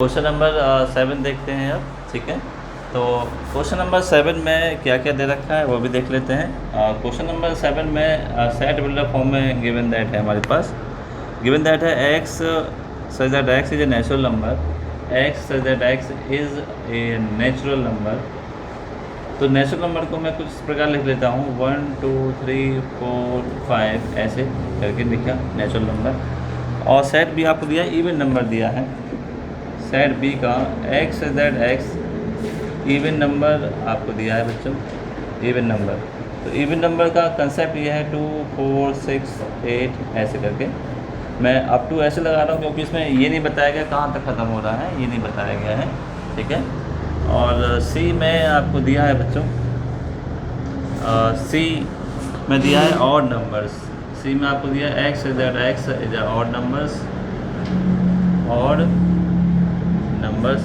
Question number 7 देखते हैं अब। ठीक है, तो क्वेश्चन नंबर 7 में क्या क्या दे रखा है वो भी देख लेते हैं। क्वेश्चन नंबर 7 में सेट बिल्डर फॉर्म में गिवन दैट है हमारे पास। गिवन दैट है x such that x is a natural number, x such that x is a natural number. तो नेचुरल नंबर को मैं कुछ इस प्रकार लिख लेता हूँ 1 2 3 4 5 ऐसे करके लिखा नेचुरल नंबर। और सेट भी आपको दिया इवन नंबर दिया है। सेट बी का x that x even number आपको दिया है बच्चों, इवन नंबर। तो इवन नंबर का कंसेप्ट ये है 2 4 6 8 ऐसे करके। मैं अप टू ऐसे लगा रहा हूँ क्योंकि इसमें ये नहीं बताया गया कहाँ तक ख़त्म हो रहा है, ये नहीं बताया गया है। ठीक है, और सी में आपको दिया है बच्चों, सी में दिया है ऑड नंबर्स। सी में आपको दिया है x that x is odd numbers, odd numbers,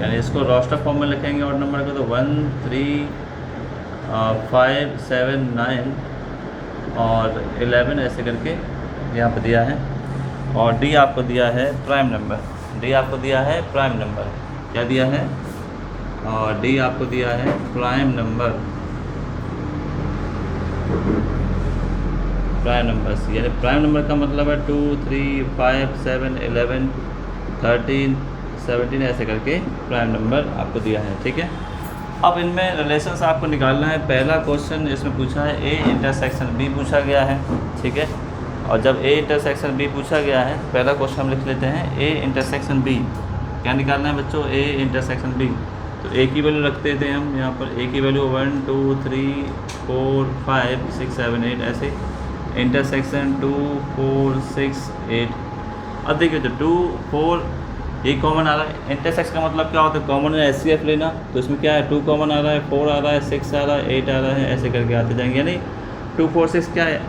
यानी इसको रोस्टर फॉर्म में लिखेंगे ऑड नंबर को तो 1 3 5 7 9 और 11 ऐसे करके यहाँ पर दिया है। और डी आपको दिया है प्राइम नंबर, डी आपको दिया है प्राइम नंबर। क्या दिया है? और डी आपको दिया है प्राइम नंबर, प्राइम नंबर्स। यानी प्राइम नंबर का मतलब है 2 3 5 7 11 13 17 ऐसे करके प्राइम नंबर आपको दिया है। ठीक है, अब इनमें रिलेशंस आपको निकालना है। पहला क्वेश्चन इसमें पूछा है ए इंटरसेक्शन बी पूछा गया है। ठीक है, और जब ए इंटरसेक्शन बी पूछा गया है, पहला क्वेश्चन हम लिख लेते हैं ए इंटरसेक्शन बी। क्या निकालना है बच्चों? A intersection B. तो ए की वैल्यू रखते थे हम यहाँ पर, ए की वैल्यू 1 2 3 4 5 6 7 8 ऐसे। इंटरसेक्शन 2 4 6 8। अब देखिए जो 2 4 ये कॉमन आ रहा है। इंटरसेक्शन का मतलब क्या होता है? कॉमन है SCF लेना। तो इसमें क्या है 2 कॉमन आ रहा है, 4 आ रहा है, 6 आ रहा है, 8 आ रहा है, ऐसे करके आते जाएंगे। यानी 2 4 6 क्या है?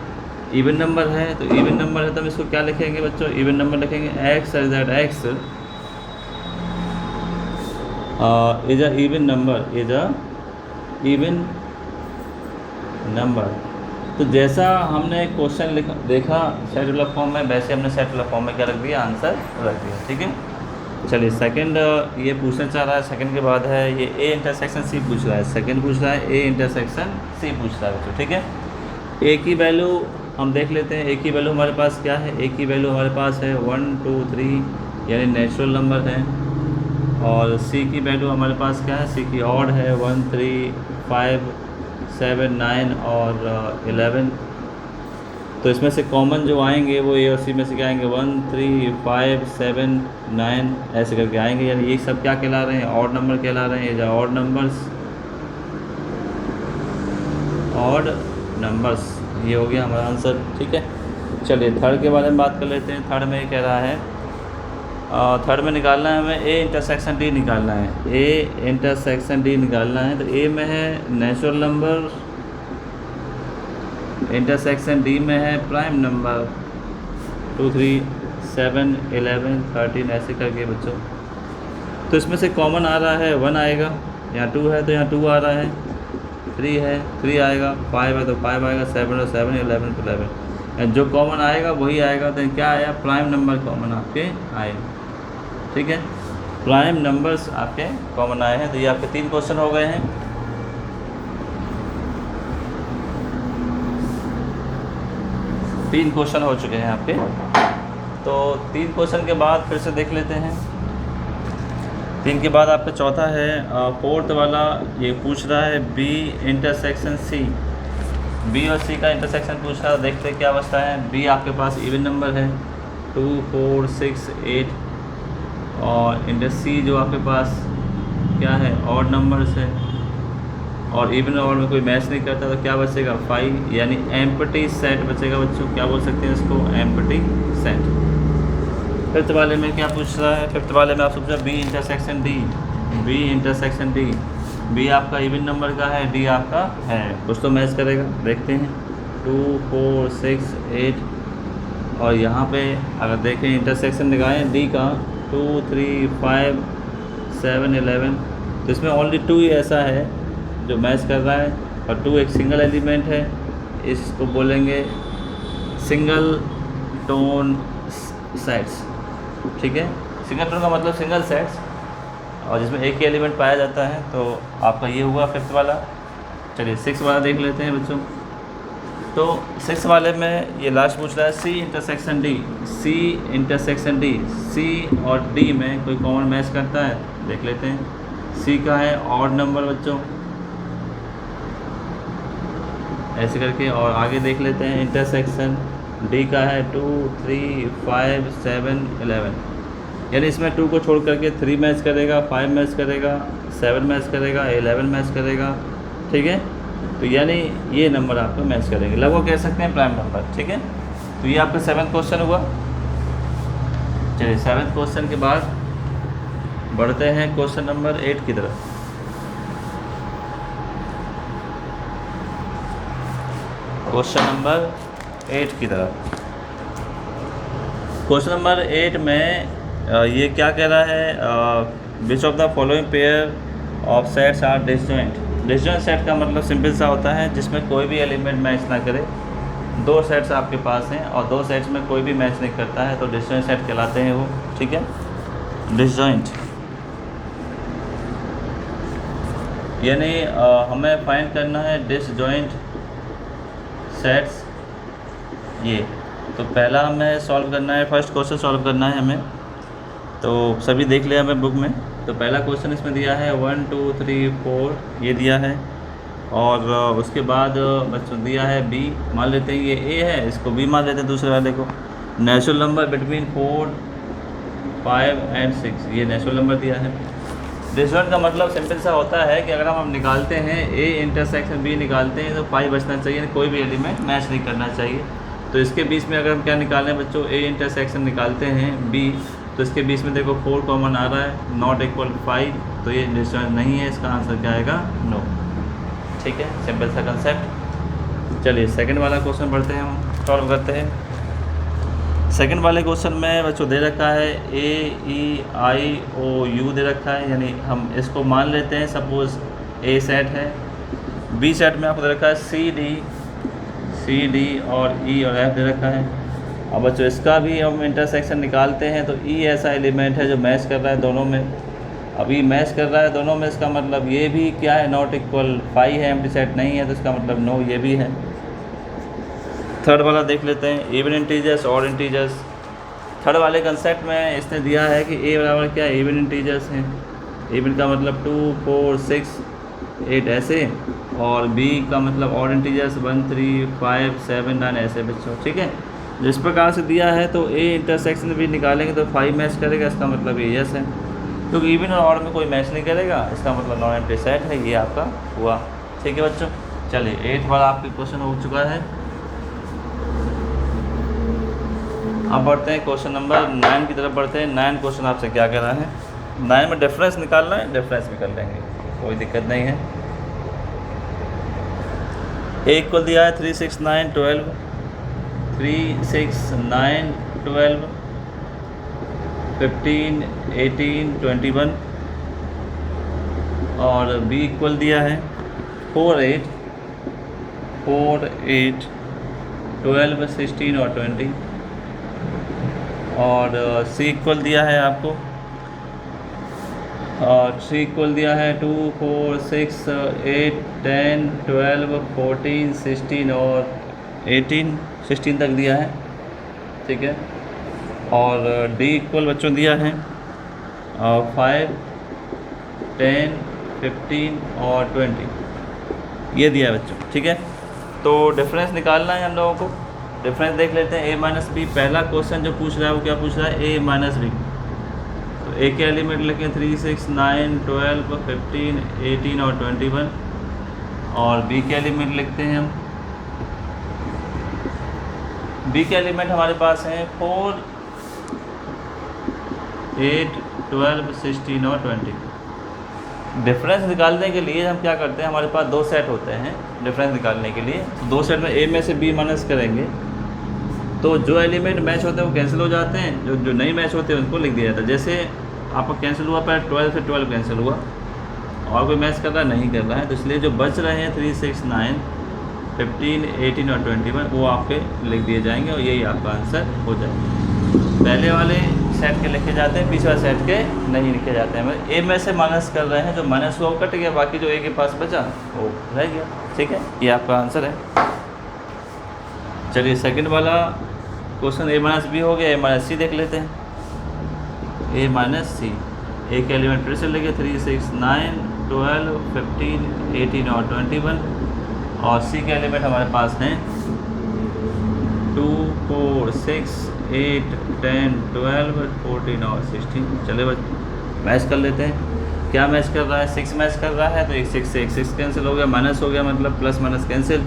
इवन नंबर है। तो इवन नंबर है तो हम इसको क्या लिखेंगे बच्चों? इवन नंबर लिखेंगे। x is that x is a even number, is a even number. तो जैसा हमने क्वेश्चन देखा सेट फॉर्म में, वैसे हमने सेट फॉर्म में क्या रख दिया? आंसर रख दिया। ठीक है, चलिए सेकंड ये पूछना चाह रहा है। सेकंड के बाद है ये ए इंटरसेक्शन सी पूछ रहा है। सेकंड पूछ रहा है ए इंटरसेक्शन सी पूछ रहा है बच्चों। ठीक है, ए की वैल्यू हम देख लेते हैं। ए की वैल्यू हमारे पास क्या है? ए की वैल्यू हमारे पास है 1 2 3 यानी नेचुरल नंबर है। और सी की वैल्यू हमारे पास क्या है? सी की ऑड है 1 3 5 7 9 और 11। तो इसमें से कॉमन जो आएंगे वो ए और सी में से क्या आएंगे? 1 3 5 7 9 ऐसे करके आएंगे। यानी ये सब क्या कहला रहे हैं? ऑड नंबर कहला रहे हैं। ऑड नंबर्स, ऑड नंबर्स, ये हो गया हमारा आंसर। ठीक है, चलिए थर्ड के बारे में बात कर लेते हैं। थर्ड में कह रहा है, थर्ड में निकालना है हमें ए इंटरसेक्शन डी निकालना है। ए इंटरसेक्शन डी निकालना है। तो ए में है नेचुरल नंबर, इंटरसेक्शन डी में है प्राइम नंबर 2 3 7 11 13 ऐसे करके बच्चों। तो इसमें से कॉमन आ रहा है 1 आएगा, यहाँ 2 है तो यहाँ 2 आ रहा है, 3 है 3 आएगा, 5 है तो 5 आएगा, 7 है 7, 11 तो 11। जो कॉमन आएगा वही आएगा। तो क्या आया? प्राइम नंबर कॉमन आपके आए। ठीक है, प्राइम नंबर्स आपके कॉमन आए हैं। तो ये आपके 3 क्वेश्चन हो गए हैं। तीन क्वेश्चन हो चुके हैं आपके। तो 3 क्वेश्चन के बाद फिर से देख लेते हैं। 3 के बाद आपका चौथा है फोर्थ वाला। ये पूछ रहा है बी इंटरसेक्शन सी। बी और सी का इंटरसेक्शन पूछ रहा है। देखते हैं क्या अवस्था है। बी आपके पास इवन नंबर है 2 4 6 8 और इंटर सी जो आपके पास क्या है? ऑड नंबर्स है। और इवन और में कोई मैच नहीं करता तो क्या बचेगा? 5, यानी एम्प्टी सेट बचेगा बच्चों। क्या बोल सकते हैं इसको? Empty set. फिफ्थ वाले में क्या पूछ रहा है? फिफ्थ वाले में आप सोचा B intersection D. B intersection D, B आपका इवन नंबर का है, डी आपका है, कुछ तो मैच करेगा। देखते हैं 2 4 6 8 और यहाँ पे अगर देखें इंटरसेक्शन निकालें डी का 2 3 5 7 11। तो इसमें ओनली 2 ही ऐसा है जो मैच कर रहा है और 2 एक सिंगल एलिमेंट है। इसको बोलेंगे सिंगल टोन सेट्स। ठीक है, सिंगल का मतलब सिंगल सेट्स, और जिसमें एक ही एलिमेंट पाया जाता है, तो आपका ये हुआ 5th वाला। चलिए 6 वाला देख लेते हैं बच्चों। तो 6 वाले में ये लास्ट पूछ रहा है C intersection D, C intersection D, C और D में कोई कॉमन मैच करता है, देख लेते हैं। C का है ऑड नंबर बच्चों, ऐसे करके, और आगे देख लेते हैं इंटरसेक्शन D का है 2, 3, 5, 7, 11, यानी इसमें 2 को छोड़ करके 3 मैच करेगा, 5 मैच करेगा, 7 मैच करेगा, 11 मैच करेगा, ठीक है। तो यानी ये नंबर आपको मैच करेंगे, लगभग कह सकते हैं प्राइम नंबर, ठीक है। तो ये आपका 7th क्वेश्चन हुआ। चलिए 7th क्वेश्चन के बाद बढ़ते हैं क्वेश्चन नंबर 8 की तरफ। क्वेश्चन नंबर 8 की तरफ। क्वेश्चन नंबर 8 में ये क्या कह रहा है, which of the following pair of sets are disjoint. Disjoint set का मतलब सिंपल सा होता है जिसमें कोई भी एलिमेंट मैच ना करे। 2 सेट्स आपके पास हैं और 2 सेट्स में कोई भी मैच नहीं करता है, तो डिसजॉइंट सेट कहलाते हैं वो, ठीक है। डिसजॉइंट यानी हमें फाइंड करना है डिसजॉइंट सेट्स। ये तो पहला हमें सॉल्व करना है, फर्स्ट क्वेश्चन सॉल्व करना है हमें, तो सभी देख लिया हमें बुक में। तो पहला क्वेश्चन इसमें दिया है 1, 2, 3, 4 ये दिया है, और उसके बाद बच्चों दिया है B, मान लेते हैं ये A है, इसको B मान लेते हैं दूसरे वाले को। नेचुरल नंबर बिटवीन 4, 5 एंड 6, ये नेचुरल नंबर दिया है। डिसजॉइंट का मतलब सिंपल सा होता है कि अगर हम निकालते हैं A इंटरसेक्शन B निकालते हैं तो 5 बचना चाहिए, कोई भी एलिमेंट मैच नहीं करना चाहिए। तो इसके बीच में अगर हम क्या निकालें बच्चों, A इंटरसेक्शन निकालते हैं B, तो इसके बीच में देखो 4 कॉमन आ रहा है, नॉट इक्वल 5, तो ये डिसजॉइंट नहीं है, इसका आंसर क्या आएगा, नो, ठीक है। सिंपल सा कंसेप्ट। चलिए सेकंड वाला क्वेश्चन पढ़ते हैं, हम सॉल्व करते हैं। सेकंड वाले क्वेश्चन में बच्चों दे रखा है AEIOU दे रखा है, यानी हम इसको मान लेते हैं सपोज़ A सेट है, B सेट में आपको दे रखा है CD और E और F दे रखा है। अब बच्चों इसका भी हम इंटरसेक्शन निकालते हैं, तो E ऐसा एलिमेंट है जो मैच कर रहा है दोनों में। अब E मैच कर रहा है दोनों में, इसका मतलब ये भी क्या है, नॉट इक्वल 5 है, एम्प्टी सेट नहीं है, तो इसका मतलब नो, ये भी है। थर्ड वाला देख लेते हैं, इवन इंटीजर्स और इंटीजर्स। थर्ड वाले कंसेप्ट में इसने दिया है कि A बराबर क्या, इवन इंटीजर्स हैं। इवन का मतलब 2, 4, 6, 8 ऐसे, और B का मतलब और इंटीजर्स 1, 3, 5, 7, 9 ऐसे बच्चों, ठीक है। जिस प्रकार से दिया है तो A इंटरसेक्शन भी निकालेंगे तो 5 मैच करेगा, इसका मतलब ये यस है, क्योंकि इवन और ऑड में कोई मैच नहीं करेगा, इसका मतलब नॉन एम्प्टी सेट है, ये आपका हुआ, ठीक है बच्चों। चलिए 8 वाला आपके क्वेश्चन हो चुका है। अब बढ़ते हैं क्वेश्चन नंबर 9 की तरफ बढ़ते हैं। 9 क्वेश्चन आपसे क्या कह रहा है, 9 में डिफरेंस निकालना है, डिफरेंस भी कर लेंगे, कोई दिक्कत नहीं है। A इक्वल दिया है 3, 6, 9, 12, 3, 6, 9, 12, 15, 18, 21, और B इक्वल दिया है 4, 8, 12, 16 और 20, और C इक्वल दिया है आपको, और C इक्वल दिया है 2, 4, 6, 8, 10, 12, 14, 16 और 18, 16 तक दिया है, ठीक है। और D इक्वल बच्चों दिया है 5, 10, 15 और 20, ये दिया है बच्चों, ठीक है। तो डिफरेंस निकालना है हम लोगों को। डिफरेंस देख लेते हैं, A माइनस बी। पहला क्वेश्चन जो पूछ रहा है वो क्या पूछ रहा है, A माइनस बी। तो A के एलिमेंट लिखें 3, 6, 9, 12, 15, 18 और 21, और B के एलिमेंट लिखते हैं हम। B के एलिमेंट हमारे पास हैं 4, 8, 12, 16 और 20। डिफरेंस निकालने के लिए हम क्या करते हैं, हमारे पास 2 सेट होते हैं डिफरेंस निकालने के लिए। तो 2 सेट में A में से B माइनस करेंगे, तो जो एलिमेंट मैच होते हैं वो कैंसिल हो जाते हैं, जो नहीं मैच होते हैं उनको लिख दिया जाता है। जैसे आपका कैंसिल हुआ, पर 12 से 12 कैंसिल हुआ, और कोई मैच कर रहा है नहीं कर रहा है, तो इसलिए जो बच रहे हैं 3, 6, 9, 15, 18 और 21 वो आपके लिख दिए जाएंगे, और यही आपका आंसर हो जाएगा। पहले वाले सेट के लिखे जाते हैं, बीच वाले सेट के नहीं लिखे जाते हैं। ए में से माइनस कर रहे हैं, जो माइनस हुआ वो कट गया, बाकी जो ए के पास बचा वो रह गया। ठीक है, ये आपका आंसर है। चलिए सेकंड वाला क्वेश्चन ए माइनस बी हो गया, ए माइनस सी देख लेते हैं। ए माइनस सी, ए के एलिमेंट फिर से लेंगे 3, 6, 9, 12, 15, 18 और 21, और सी के एलिमेंट हमारे पास हैं 2, 4, 6, 8, 10, 12, 14 और 16। चले बच्चे मैच कर लेते हैं। क्या मैच कर रहा है? 6 मैच कर रहा है, तो एक 6 से एक 6 कैंसिल हो गया, माइनस हो गया, मतलब प्लस माइनस कैंसिल।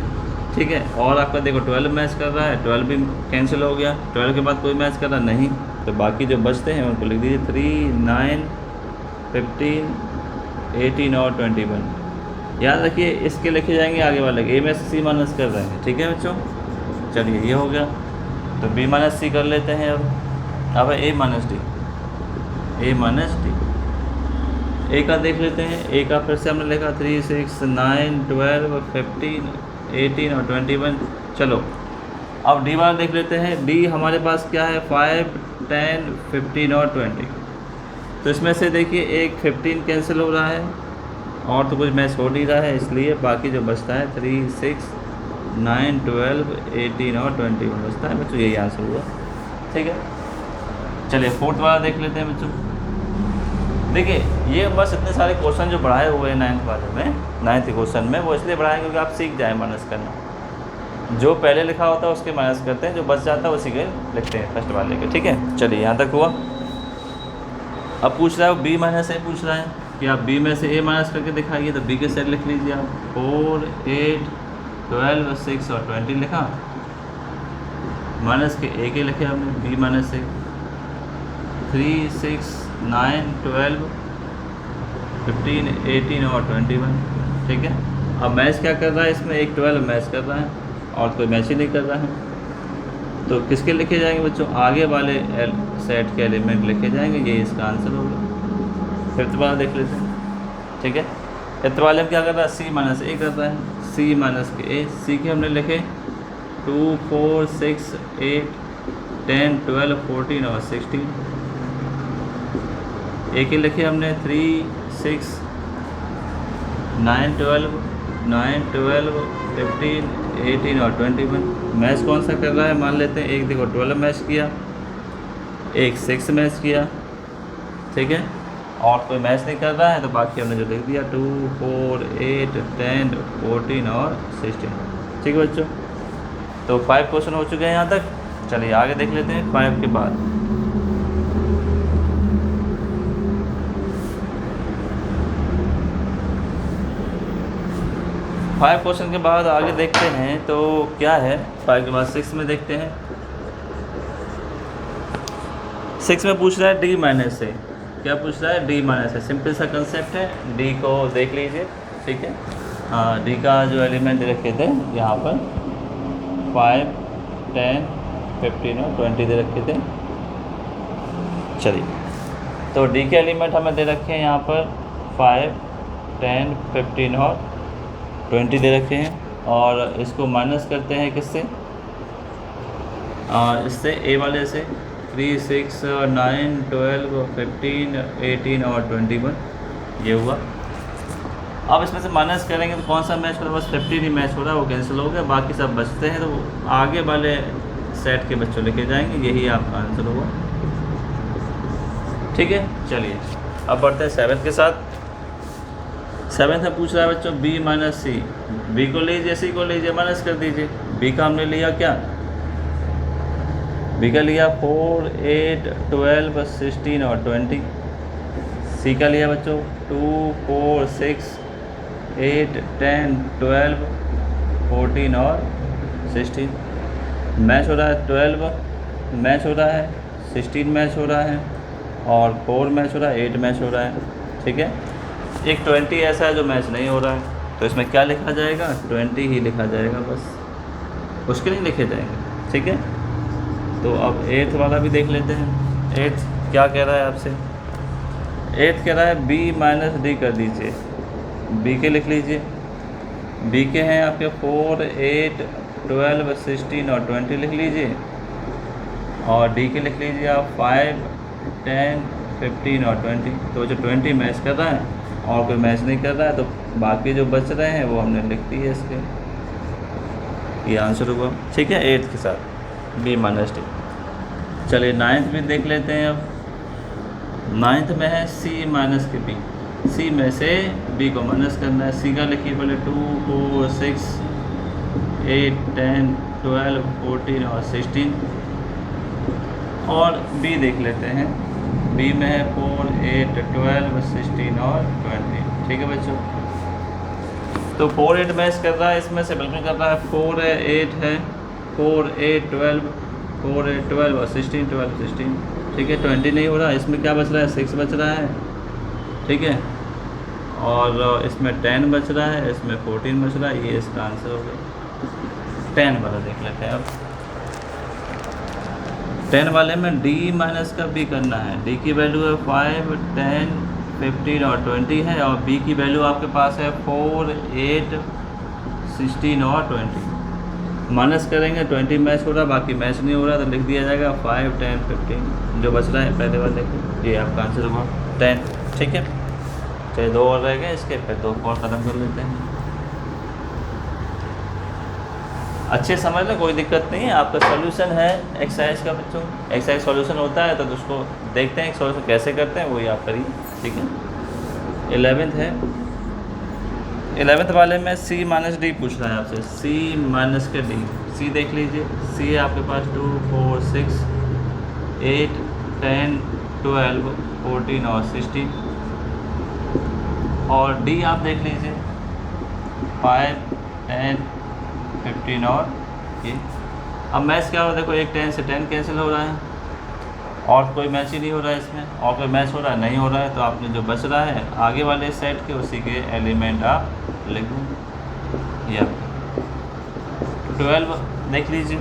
ठीक है, और आपका देखो 12 मैच कर रहा है, 12 भी कैंसिल हो गया, 12 के बाद कोई मैच कर रहा नहीं, तो बाकी जो बचते हैं उनको लिख दीजिए 3, 9, 15, 18 और 21। याद रखिए इसके लिखे जाएंगे आगे वाले, ए में से सी माइनस कर रहे हैं। ठीक है बच्चों, चलिए ये हो गया, तो बी माइनस सी कर लेते हैं। अब ए माइनस डी, ए माइनस डी, ए का देख लेते हैं। ए का फिर से हमने लिखा 3, 6, 9, 12, 15, 18 और 21। चलो अब डी वाला देख लेते हैं। डी हमारे पास क्या है? 5, 10, 15 और 20। तो इसमें से देखिए एक 15 कैंसिल हो रहा है और तो कुछ मैच हो नहीं रहा है, इसलिए बाकी जो बचता है 3, 6, 9, 12, 18 और 21 बचता है बच्चों, यही आंसर हुआ। ठीक है, चलिए फोर्थ वाला देख लेते हैं बच्चों। देखिए ये बस इतने सारे क्वेश्चन जो बढ़ाए हुए हैं 9th वाले में, 9th क्वेश्चन में, वो इसलिए बढ़ाएं क्योंकि आप सीख जाएँ माइनस करना। जो पहले लिखा होता है उसके माइनस करते हैं, जो बच जाता है उसी के लिखते हैं फर्स्ट वाले के। ठीक है, चलिए यहाँ तक हुआ। अब पूछ रहा है बी माइनस ए, पूछ रहा है कि आप बी में से ए माइनस करके दिखाइए, तो बी के सेट लिख लीजिए आप। 4, 8, 12, 6 और 20 लिखा, माइनस के ए के लिखे हमने, बी माइनस ए। 3, 6, 9, 12, 15, 18 और 21। ठीक है, अब मैच क्या कर रहा है इसमें? एक 12 मैच कर रहा है और कोई मैच ही नहीं कर रहा है, तो किसके लिखे जाएंगे बच्चों? आगे वाले सेट के एलिमेंट लिखे जाएंगे, ये इसका आंसर होगा। फिफ्थ वाला देख लेते हैं। ठीक है, फिफ्थ वाले में क्या कर रहा है? सी माइनस ए कर रहा है, सी माइनस के ए। सी के हमने लिखे 2, 4, 6, 8, 10, 12, 14 और 16। ए के लिखे हमने 3, 6, 9, 12, 15, 18 और 21। मैच कौन सा कर रहा है? मान लेते हैं एक देखो 12 मैच किया, एक 6 मैच किया। ठीक है, और कोई मैच नहीं कर रहा है, तो बाकी हमने जो लिख दिया 2, 4, 8, 10, 14 और 16। ठीक है बच्चों, तो 5 क्वेश्चन हो चुके हैं यहाँ तक। चलिए आगे देख लेते हैं 5 के बाद। फाइव क्वेश्चन के बाद आगे देखते हैं तो क्या है। 5 के बाद 6 में देखते हैं। 6 में पूछ रहा है डी माइनस से। क्या पूछ रहा है? डी माइनस है। सिंपल सा कंसेप्ट है, डी को देख लीजिए। ठीक है, हाँ, डी का जो एलिमेंट दे रखे थे यहाँ पर 5, 10, 15 और 20 दे रखे थे। चलिए, तो डी के एलिमेंट हमें दे रखे हैं यहाँ पर 5, 10, 15 और 20 दे रखे हैं, और इसको माइनस करते हैं किससे? इससे ए वाले से 3, 6, 9, 12, 15, 18 और 21 ये हुआ। अब इसमें से माइनस करेंगे तो कौन सा मैच हो रहा है? बस 15 ही मैच हो रहा है, वो कैंसिल हो गया, बाकी सब बचते हैं, तो आगे वाले सेट के बच्चों लेके जाएंगे, यही आपका आंसर होगा। ठीक है, चलिए अब बढ़ते हैं 7 के साथ। 7 में पूछ रहा है बच्चों बी माइनस सी। बी को लीजिए, सी को लीजिए, माइनस कर दीजिए। बी का हमने लिया क्या? बी का लिया 4, 8, 12, 16 और 20। सी का लिया बच्चों 2, 4, 6, 8, 10, 12, 14 और 16। मैच हो रहा है 12 मैच हो रहा है, 16 मैच हो रहा है और 4 मैच हो रहा है, 8 मैच हो रहा है। ठीक है, एक 20 ऐसा है जो मैच नहीं हो रहा है, तो इसमें क्या लिखा जाएगा? 20 ही लिखा जाएगा, बस उसके नहीं लिखे जाएंगे। ठीक है, तो अब 8th वाला भी देख लेते हैं। 8th क्या कह रहा है आपसे? 8th कह रहा है बी माइनस डी कर दीजिए। बी के लिख लीजिए। बी के हैं आपके 4, 8, 12, 16 और 20 लिख लीजिए, और डी के लिख लीजिए आप 5, 10, 15 और 20। तो जो 20 मैच कर रहा है और कोई मैच नहीं कर रहा है, तो बाकी जो बच रहे हैं वो हमने लिख दिए इसके। ये आंसर हुआ। ठीक है, 8 के साथ B माइनस D। चलिए 9th भी देख लेते हैं। अब 9th में है C माइनस के B। C में से B को माइनस करना है। C का लिखिए पहले 2, 4, 6, 8, 10, 12, 14 और 16। और B देख लेते हैं। B में है 4, 8, 12, 16 और 20। ठीक है बच्चों, तो 4, 8 मैच कर रहा है, इसमें से बिल्कुल कर रहा है। 4 है, 8 है, 4, 8, 12, 4, 8, 12 और 16, 12, 16। ठीक है, 20 नहीं हो रहा। इसमें क्या बच रहा है? 6 बच रहा है। ठीक है, और इसमें 10 बच रहा है, इसमें 14 बच रहा है। ये इसका आंसर हो गया। 10 वाला देख लेते हैं अब। 10 वाले में D माइनस का B करना है। D की वैल्यू है 5, 10, 15 और 20 है, और B की वैल्यू आपके पास है 4, 8, 16 और 20। माइनस करेंगे, 20 मैच हो रहा, बाकी मैच नहीं हो रहा, तो लिख दिया जाएगा 5, 10, 15। जो बच रहा है पहले वाले को, ये आपका आंसर हुआ 10। ठीक है, चलिए 2 और रह गए इसके, फिर 2 और ख़त्म कर लेते हैं। अच्छे समझ लें, कोई दिक्कत नहीं है। आपका सॉल्यूशन है एक्सरसाइज का बच्चों। एक्सरसाइज सॉल्यूशन होता है, तो उसको देखते हैं सॉल्यूशन कैसे करते हैं, वही आप करिए। ठीक है, 11th है। 11th वाले में C माइनस D पूछ रहा है आपसे। C माइनस के D। C देख लीजिए। C है आपके पास 2, 4, 6, 8, 10, 12, 14 और 16। और D आप देख लीजिए 5, 10, 15 और ये। अब मैच क्या हो रहा है? देखो, एक 10 से 10 कैंसिल हो रहा है, और कोई मैच ही नहीं हो रहा है इसमें, और कोई मैच हो रहा है नहीं हो रहा है, तो आपने जो बच रहा है आगे वाले सेट के, उसी के एलिमेंट आप लिख दो। ये 12 देख लीजिए।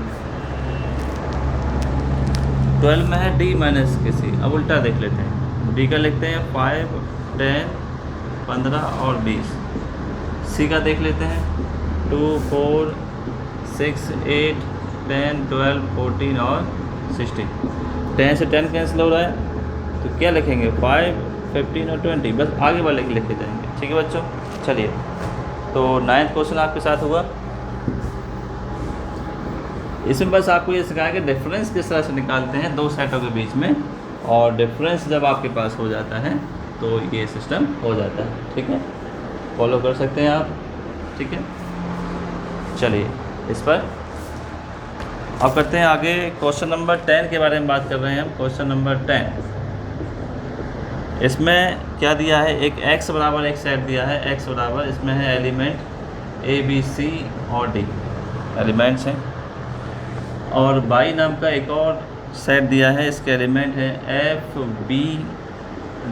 12 में है D माइनस के C। अब उल्टा देख लेते हैं। D का लिखते हैं 5, 10, 15 और 20। C का देख लेते हैं 2, 4, 6, 8, 10, 12, 14 और 16। 10 से 10 कैंसिल हो रहा है, तो क्या लिखेंगे? 5, 15 और 20। बस आगे वाले के लिखे जाएंगे। ठीक है बच्चों, चलिए, तो 9th क्वेश्चन आपके साथ हुआ। इसमें बस आपको ये सिखाया कि डिफरेंस किस तरह से निकालते हैं दो सेटों के बीच में, और डिफरेंस जब आपके पास हो जाता है तो ये सिस्टम हो जाता है। ठीक है, फॉलो कर सकते हैं आप। ठीक है, चलिए इस पर अब करते हैं आगे। क्वेश्चन नंबर 10 के बारे में बात कर रहे हैं हम। क्वेश्चन नंबर 10, इसमें क्या दिया है? एक x बराबर एक सेट दिया है। x बराबर, इसमें है एलिमेंट A, B, C और D एलिमेंट्स हैं, और y नाम का एक और सेट दिया है। इसके एलिमेंट है F, B,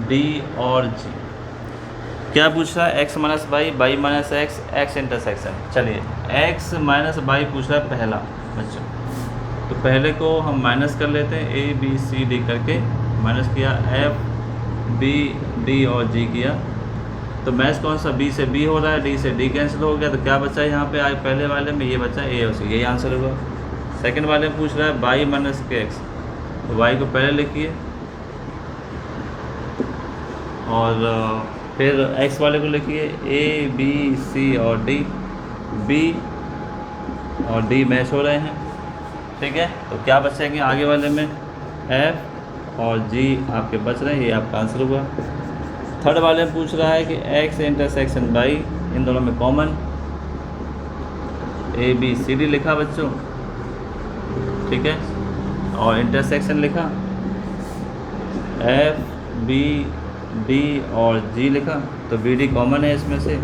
D और G। क्या पूछ रहा है? x minus y minus x intersection. चलिए, x माइनस y पूछ रहा है पहला बच्चों, तो पहले को हम माइनस कर लेते हैं। A, B, C, D करके माइनस किया, F, B, D और G किया, तो मैच कौन सा? B से B हो रहा है, D से D कैंसिल हो गया, तो क्या बचा यहाँ पे? आज पहले वाले में ये बचा A और C, यही आंसर होगा। सेकंड वाले में पूछ रहा है y माइनस के x, तो y को पहले लिखिए, और फिर x वाले को लिखिए। A, B, C और D, B और D मैच हो रहे हैं। ठीक है, तो क्या बचेंगे आगे वाले में? F और G आपके बच रहे हैं, ये आपका आंसर हुआ। थर्ड वाले में पूछ रहा है कि x इंटरसेक्शन y, इन दोनों में common A, B, C, D लिखा बच्चों। ठीक है, और इंटरसेक्शन लिखा F, B, D और G लिखा, तो B, D कॉमन है इसमें से,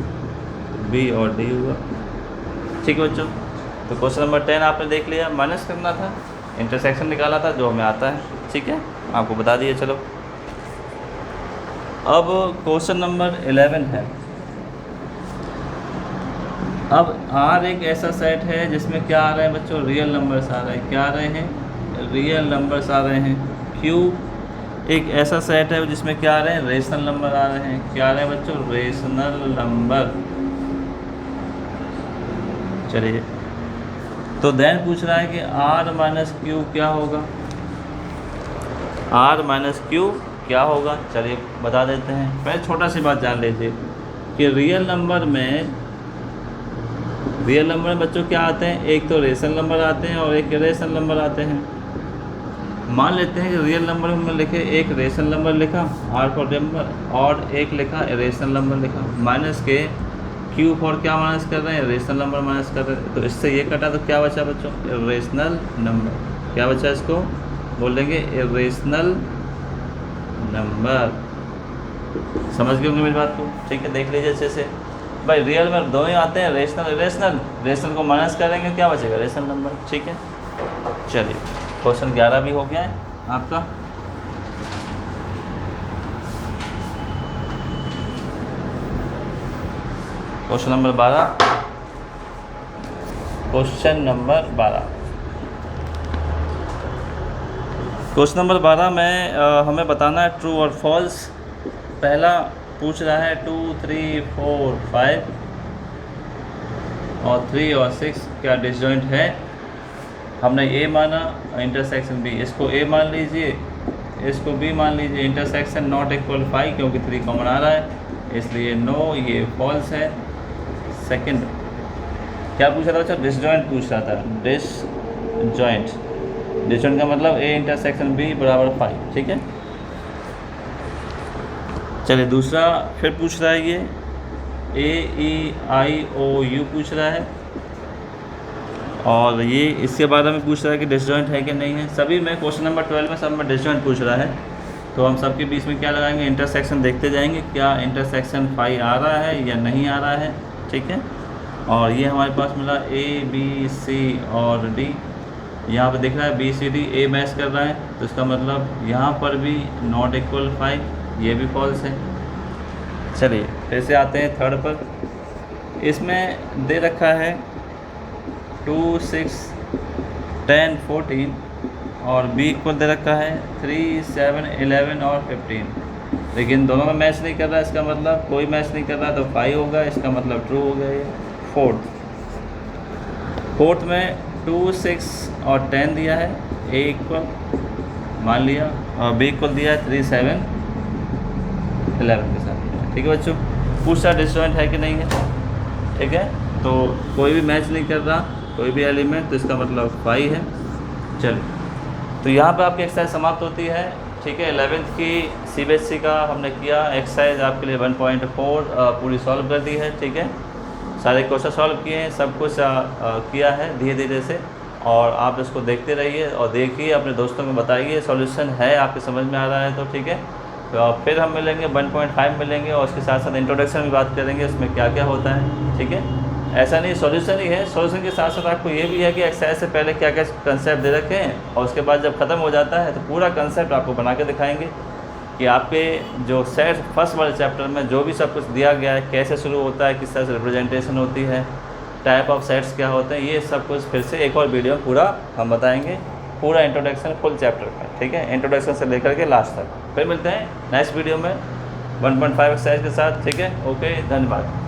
B और D हुआ। ठीक है बच्चों, तो क्वेश्चन नंबर 10 आपने देख लिया। माइनस करना था, इंटरसेक्शन निकाला था, जो हमें आता है। ठीक है, आपको बता दिए। चलो, अब क्वेश्चन नंबर 11 है। अब R एक ऐसा सेट है जिसमें क्या आ रहे हैं बच्चों? रियल नंबर्स आ रहे हैं। क्या आ रहे हैं? रियल नंबर्स आ रहे हैं। Q एक ऐसा सेट है जिसमें क्या आ रहे हैं? रेशनल नंबर आ रहे हैं। क्या आ रहे हैं बच्चों? Rational number. चलिए, तो देन पूछ रहा है कि R माइनस Q क्या होगा? आर माइनस क्यू क्या होगा, चलिए बता देते हैं। पहले छोटा सी बात जान लीजिए कि रियल नंबर में बच्चों क्या आते हैं, एक तो रेशनल नंबर आते हैं और एक इरेशनल नंबर आते हैं। मान लेते हैं कि रियल नंबर में लिखे, एक रेशनल नंबर लिखा आर फॉर नंबर और एक लिखा इरेशनल नंबर लिखा, माइनस के क्यू फॉर क्या माइनस कर रहे हैं, रेशनल नंबर माइनस कर रहे हैं। तो इससे ये कटा तो क्या बचा बच्चों, इरेशनल नंबर। क्या बचा, इसको बोलेंगे इरेशनल नंबर। समझ गए होंगे मेरी बात को, ठीक है। देख लीजिए अच्छे से भाई, रियल में दो ही आते हैं, रेशनल इरेशनल। रेशनल को माइनस करेंगे क्या बचेगा, रेशनल नंबर, ठीक है। चलिए क्वेश्चन 11 भी हो गया है आपका। क्वेश्चन नंबर 12, क्वेश्चन नंबर 12 में हमें बताना है ट्रू और फॉल्स। पहला पूछ रहा है 2, 3, 4, 5 और 3 और 6 क्या डिसजॉइंट है। हमने ए माना, इंटरसेक्शन बी, इसको ए मान लीजिए, इसको बी मान लीजिए। इंटरसेक्शन नॉट इक्वल 5 क्योंकि 3 कॉमन आ रहा है, इसलिए नो, ये फॉल्स है। सेकंड क्या पूछ रहा था, डिसजॉइंट पूछ रहा था। डिसजॉइंट का मतलब ए इंटरसेक्शन बी बराबर 5, ठीक है। चलिए दूसरा फिर पूछ रहा है, ये AEIOU पूछ रहा है और ये इसके बारे में पूछ रहा है कि डिसजॉइंट है कि नहीं है। सभी में क्वेश्चन नंबर 12 में सब में डिसजॉइंट पूछ रहा है, तो हम सबके बीच में क्या लगाएंगे, इंटरसेक्शन देखते जाएंगे क्या इंटरसेक्शन 5 आ रहा है या नहीं आ रहा है, ठीक है। और ये हमारे पास मिला A, B, C और D। यहाँ पे दिख रहा है B, C, D, A match कर रहा है, तो इसका मतलब यहाँ पर भी नॉट इक्वल 5, ये भी फॉल्स है। चलिए फिर से आते हैं थर्ड पर। इसमें दे रखा है 2, 6, 10, 14 और B इक्वल दे रखा है 3, 7, 11 और 15, लेकिन दोनों में मैच नहीं कर रहा है, इसका मतलब कोई मैच नहीं कर रहा, तो 5 होगा, इसका मतलब ट्रू हो गया ये। फोर्थ में 2, 6 और 10 दिया है, A इक्वल मान लिया और B इक्वल दिया है 3, 7, 11 के साथ, ठीक है बच्चों। पूछा डिसजॉइंट है कि नहीं है, ठीक है। तो कोई भी मैच नहीं कर रहा, कोई भी एलिमेंट, तो इसका मतलब 5 है। चलिए तो यहाँ पे आपकी एक्सरसाइज समाप्त होती है, ठीक है। 11th की CBSE का हमने किया एक्सरसाइज आपके लिए 1.4 पूरी सॉल्व कर दी है, ठीक है। सारे क्वेश्चन सॉल्व किए हैं, सब कुछ किया है धीरे धीरे से, और आप इसको देखते रहिए और देखिए, अपने दोस्तों को बताइए सॉल्यूशन है, आपके समझ में आ रहा है तो, ठीक है। तो फिर हम मिलेंगे 1.5 मिलेंगे और उसके साथ साथ इंट्रोडक्शन भी बात करेंगे, इसमें क्या क्या होता है, ठीक है। ऐसा नहीं सॉल्यूशन ही है, सॉल्यूशन के साथ साथ आपको ये भी है कि एक्सरसाइज से पहले क्या क्या कंसेप्ट दे रखे हैं, और उसके बाद जब ख़त्म हो जाता है तो पूरा कंसेप्ट आपको बना के दिखाएंगे कि आपके जो सेट फर्स्ट वाले चैप्टर में जो भी सब कुछ दिया गया है, कैसे शुरू होता है, किस तरह से रिप्रेजेंटेशन होती है, टाइप ऑफ सेट्स क्या होते हैं, ये सब कुछ फिर से एक और वीडियो में पूरा हम बताएंगे, पूरा इंट्रोडक्शन फुल चैप्टर का, ठीक है। इंट्रोडक्शन से लेकर के लास्ट तक। फिर मिलते हैं नेक्स्ट वीडियो में 1.5 एक्सरसाइज के साथ, ठीक है। ओके, धन्यवाद।